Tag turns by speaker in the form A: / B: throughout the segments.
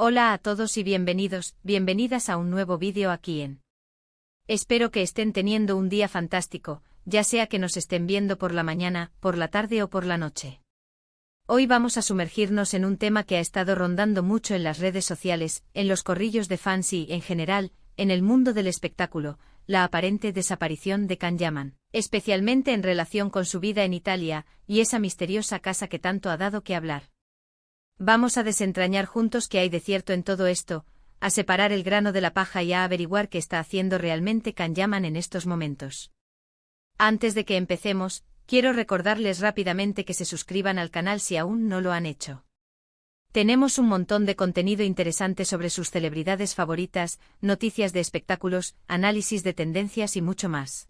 A: Hola a todos y bienvenidas a un nuevo vídeo aquí en. Espero que estén teniendo un día fantástico, ya sea que nos estén viendo por la mañana, por la tarde o por la noche. Hoy vamos a sumergirnos en un tema que ha estado rondando mucho en las redes sociales, en los corrillos de fans y, en general, en el mundo del espectáculo, la aparente desaparición de Can Yaman, especialmente en relación con su vida en Italia, y esa misteriosa casa que tanto ha dado que hablar. Vamos a desentrañar juntos qué hay de cierto en todo esto, a separar el grano de la paja y a averiguar qué está haciendo realmente Can Yaman en estos momentos. Antes de que empecemos, quiero recordarles rápidamente que se suscriban al canal si aún no lo han hecho. Tenemos un montón de contenido interesante sobre sus celebridades favoritas, noticias de espectáculos, análisis de tendencias y mucho más.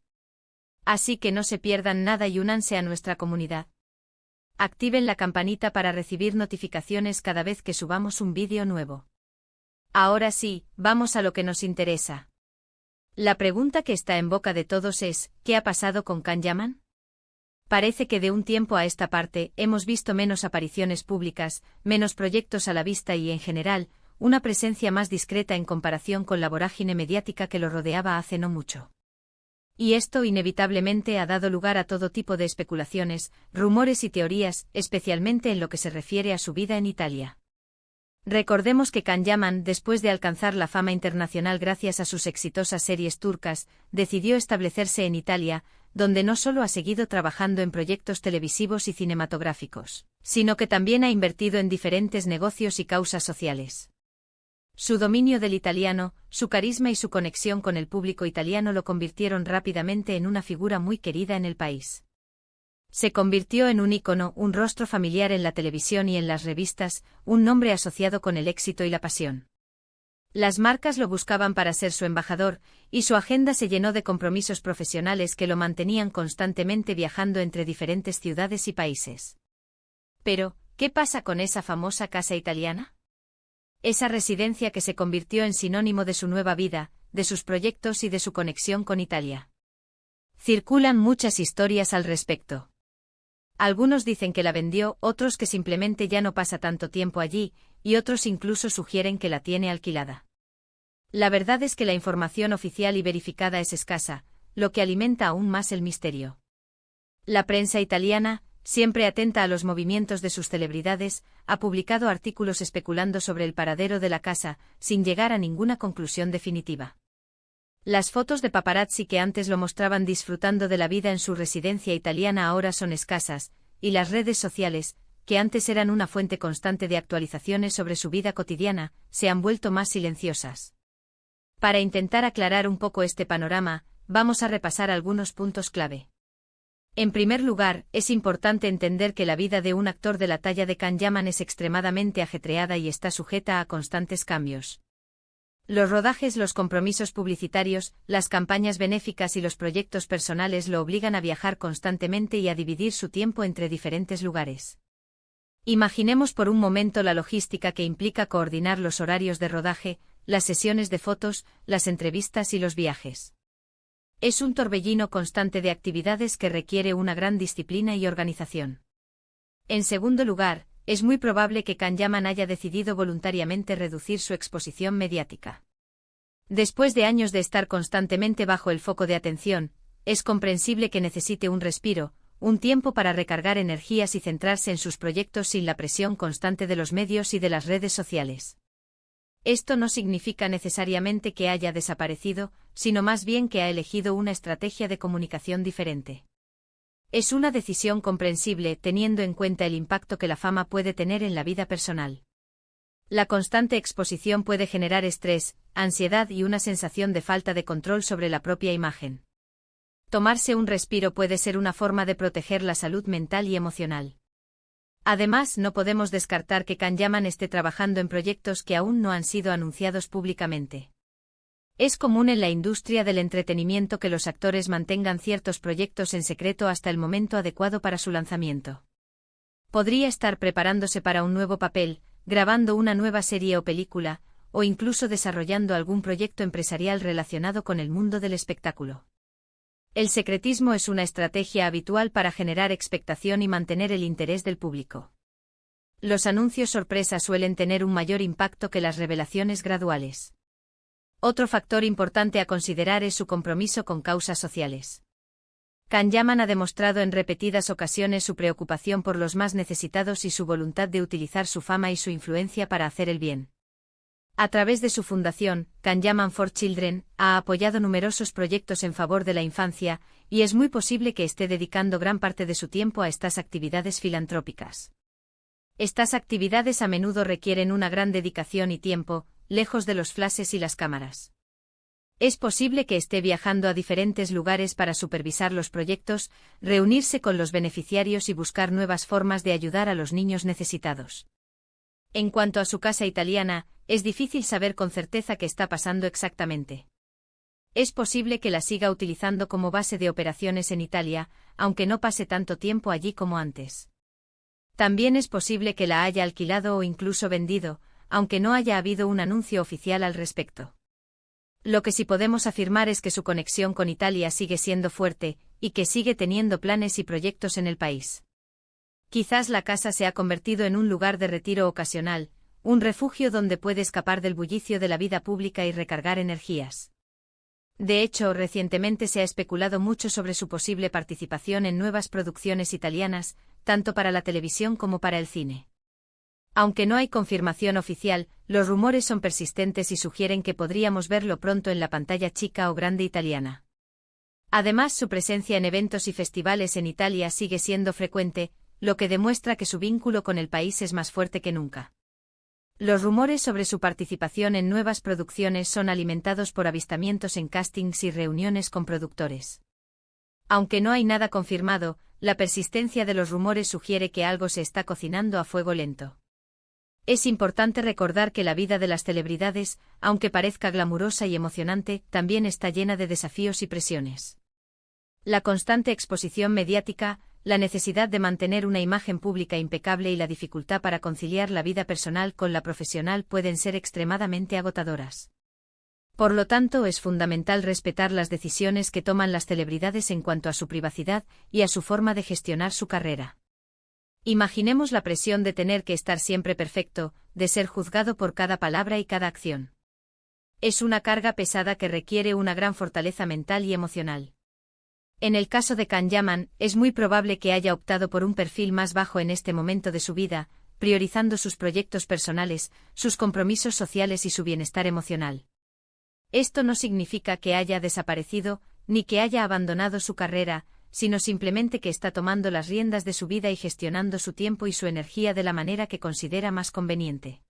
A: Así que no se pierdan nada y únanse a nuestra comunidad. Activen la campanita para recibir notificaciones cada vez que subamos un vídeo nuevo. Ahora sí, vamos a lo que nos interesa. La pregunta que está en boca de todos es, ¿qué ha pasado con Can Yaman? Parece que de un tiempo a esta parte hemos visto menos apariciones públicas, menos proyectos a la vista y, en general, una presencia más discreta en comparación con la vorágine mediática que lo rodeaba hace no mucho. Y esto inevitablemente ha dado lugar a todo tipo de especulaciones, rumores y teorías, especialmente en lo que se refiere a su vida en Italia. Recordemos que Can Yaman, después de alcanzar la fama internacional gracias a sus exitosas series turcas, decidió establecerse en Italia, donde no solo ha seguido trabajando en proyectos televisivos y cinematográficos, sino que también ha invertido en diferentes negocios y causas sociales. Su dominio del italiano, su carisma y su conexión con el público italiano lo convirtieron rápidamente en una figura muy querida en el país. Se convirtió en un ícono, un rostro familiar en la televisión y en las revistas, un nombre asociado con el éxito y la pasión. Las marcas lo buscaban para ser su embajador, y su agenda se llenó de compromisos profesionales que lo mantenían constantemente viajando entre diferentes ciudades y países. Pero, ¿qué pasa con esa famosa casa italiana? Esa residencia que se convirtió en sinónimo de su nueva vida, de sus proyectos y de su conexión con Italia. Circulan muchas historias al respecto. Algunos dicen que la vendió, otros que simplemente ya no pasa tanto tiempo allí, y otros incluso sugieren que la tiene alquilada. La verdad es que la información oficial y verificada es escasa, lo que alimenta aún más el misterio. La prensa italiana, siempre atenta a los movimientos de sus celebridades, ha publicado artículos especulando sobre el paradero de la casa, sin llegar a ninguna conclusión definitiva. Las fotos de paparazzi que antes lo mostraban disfrutando de la vida en su residencia italiana ahora son escasas, y las redes sociales, que antes eran una fuente constante de actualizaciones sobre su vida cotidiana, se han vuelto más silenciosas. Para intentar aclarar un poco este panorama, vamos a repasar algunos puntos clave. En primer lugar, es importante entender que la vida de un actor de la talla de Can Yaman es extremadamente ajetreada y está sujeta a constantes cambios. Los rodajes, los compromisos publicitarios, las campañas benéficas y los proyectos personales lo obligan a viajar constantemente y a dividir su tiempo entre diferentes lugares. Imaginemos por un momento la logística que implica coordinar los horarios de rodaje, las sesiones de fotos, las entrevistas y los viajes. Es un torbellino constante de actividades que requiere una gran disciplina y organización. En segundo lugar, es muy probable que Can Yaman haya decidido voluntariamente reducir su exposición mediática. Después de años de estar constantemente bajo el foco de atención, es comprensible que necesite un respiro, un tiempo para recargar energías y centrarse en sus proyectos sin la presión constante de los medios y de las redes sociales. Esto no significa necesariamente que haya desaparecido, sino más bien que ha elegido una estrategia de comunicación diferente. Es una decisión comprensible teniendo en cuenta el impacto que la fama puede tener en la vida personal. La constante exposición puede generar estrés, ansiedad y una sensación de falta de control sobre la propia imagen. Tomarse un respiro puede ser una forma de proteger la salud mental y emocional. Además, no podemos descartar que Can Yaman esté trabajando en proyectos que aún no han sido anunciados públicamente. Es común en la industria del entretenimiento que los actores mantengan ciertos proyectos en secreto hasta el momento adecuado para su lanzamiento. Podría estar preparándose para un nuevo papel, grabando una nueva serie o película, o incluso desarrollando algún proyecto empresarial relacionado con el mundo del espectáculo. El secretismo es una estrategia habitual para generar expectación y mantener el interés del público. Los anuncios sorpresa suelen tener un mayor impacto que las revelaciones graduales. Otro factor importante a considerar es su compromiso con causas sociales. Can Yaman ha demostrado en repetidas ocasiones su preocupación por los más necesitados y su voluntad de utilizar su fama y su influencia para hacer el bien. A través de su fundación, Can Yaman for Children, ha apoyado numerosos proyectos en favor de la infancia, y es muy posible que esté dedicando gran parte de su tiempo a estas actividades filantrópicas. Estas actividades a menudo requieren una gran dedicación y tiempo, lejos de los flashes y las cámaras. Es posible que esté viajando a diferentes lugares para supervisar los proyectos, reunirse con los beneficiarios y buscar nuevas formas de ayudar a los niños necesitados. En cuanto a su casa italiana, es difícil saber con certeza qué está pasando exactamente. Es posible que la siga utilizando como base de operaciones en Italia, aunque no pase tanto tiempo allí como antes. También es posible que la haya alquilado o incluso vendido, aunque no haya habido un anuncio oficial al respecto. Lo que sí podemos afirmar es que su conexión con Italia sigue siendo fuerte, y que sigue teniendo planes y proyectos en el país. Quizás la casa se ha convertido en un lugar de retiro ocasional, un refugio donde puede escapar del bullicio de la vida pública y recargar energías. De hecho, recientemente se ha especulado mucho sobre su posible participación en nuevas producciones italianas, tanto para la televisión como para el cine. Aunque no hay confirmación oficial, los rumores son persistentes y sugieren que podríamos verlo pronto en la pantalla chica o grande italiana. Además, su presencia en eventos y festivales en Italia sigue siendo frecuente, lo que demuestra que su vínculo con el país es más fuerte que nunca. Los rumores sobre su participación en nuevas producciones son alimentados por avistamientos en castings y reuniones con productores. Aunque no hay nada confirmado, la persistencia de los rumores sugiere que algo se está cocinando a fuego lento. Es importante recordar que la vida de las celebridades, aunque parezca glamurosa y emocionante, también está llena de desafíos y presiones. La constante exposición mediática, la necesidad de mantener una imagen pública impecable y la dificultad para conciliar la vida personal con la profesional pueden ser extremadamente agotadoras. Por lo tanto, es fundamental respetar las decisiones que toman las celebridades en cuanto a su privacidad y a su forma de gestionar su carrera. Imaginemos la presión de tener que estar siempre perfecto, de ser juzgado por cada palabra y cada acción. Es una carga pesada que requiere una gran fortaleza mental y emocional. En el caso de Can Yaman, es muy probable que haya optado por un perfil más bajo en este momento de su vida, priorizando sus proyectos personales, sus compromisos sociales y su bienestar emocional. Esto no significa que haya desaparecido, ni que haya abandonado su carrera, sino simplemente que está tomando las riendas de su vida y gestionando su tiempo y su energía de la manera que considera más conveniente.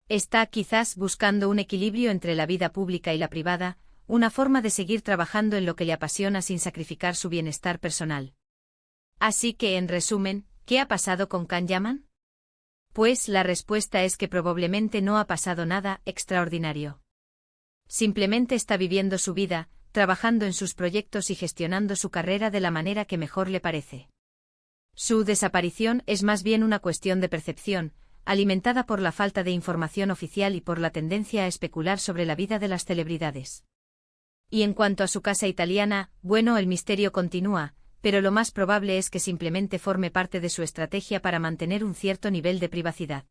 A: Está quizás buscando un equilibrio entre la vida pública y la privada, una forma de seguir trabajando en lo que le apasiona sin sacrificar su bienestar personal. Así que, en resumen, ¿qué ha pasado con Can Yaman? Pues la respuesta es que probablemente no ha pasado nada extraordinario. Simplemente está viviendo su vida, trabajando en sus proyectos y gestionando su carrera de la manera que mejor le parece. Su desaparición es más bien una cuestión de percepción, alimentada por la falta de información oficial y por la tendencia a especular sobre la vida de las celebridades. Y en cuanto a su casa italiana, bueno, el misterio continúa, pero lo más probable es que simplemente forme parte de su estrategia para mantener un cierto nivel de privacidad.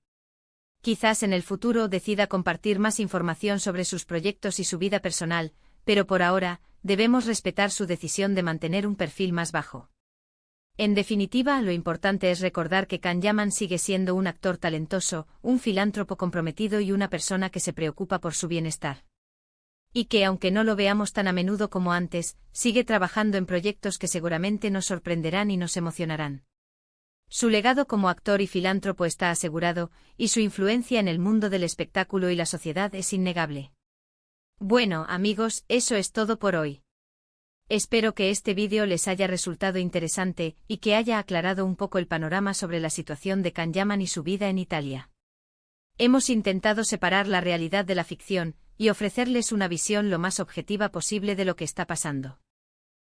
A: Quizás en el futuro decida compartir más información sobre sus proyectos y su vida personal, pero por ahora, debemos respetar su decisión de mantener un perfil más bajo. En definitiva, lo importante es recordar que Can Yaman sigue siendo un actor talentoso, un filántropo comprometido y una persona que se preocupa por su bienestar. Y que, aunque no lo veamos tan a menudo como antes, sigue trabajando en proyectos que seguramente nos sorprenderán y nos emocionarán. Su legado como actor y filántropo está asegurado, y su influencia en el mundo del espectáculo y la sociedad es innegable. Bueno, amigos, eso es todo por hoy. Espero que este vídeo les haya resultado interesante y que haya aclarado un poco el panorama sobre la situación de Can Yaman y su vida en Italia. Hemos intentado separar la realidad de la ficción y ofrecerles una visión lo más objetiva posible de lo que está pasando.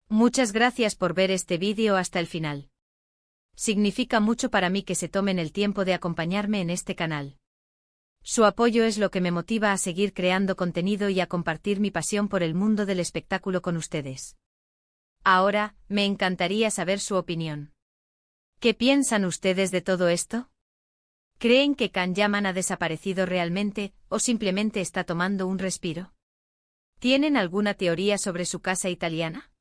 A: Muchas gracias por ver este vídeo hasta el final. Significa mucho para mí que se tomen el tiempo de acompañarme en este canal. Su apoyo es lo que me motiva a seguir creando contenido y a compartir mi pasión por el mundo del espectáculo con ustedes. Ahora, me encantaría saber su opinión. ¿Qué piensan ustedes de todo esto? ¿Creen que Kanyaman ha desaparecido realmente, o simplemente está tomando un respiro? ¿Tienen alguna teoría sobre su casa italiana?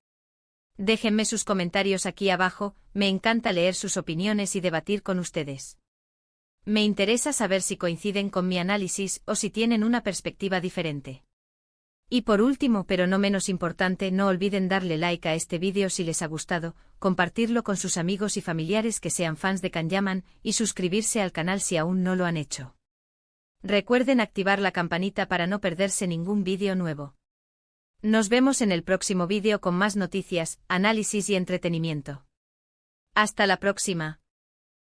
A: Déjenme sus comentarios aquí abajo, me encanta leer sus opiniones y debatir con ustedes. Me interesa saber si coinciden con mi análisis o si tienen una perspectiva diferente. Y por último, pero no menos importante, no olviden darle like a este vídeo si les ha gustado, compartirlo con sus amigos y familiares que sean fans de Kanyaman y suscribirse al canal si aún no lo han hecho. Recuerden activar la campanita para no perderse ningún vídeo nuevo. Nos vemos en el próximo vídeo con más noticias, análisis y entretenimiento. Hasta la próxima.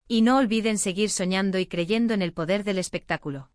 A: Y no olviden seguir soñando y creyendo en el poder del espectáculo.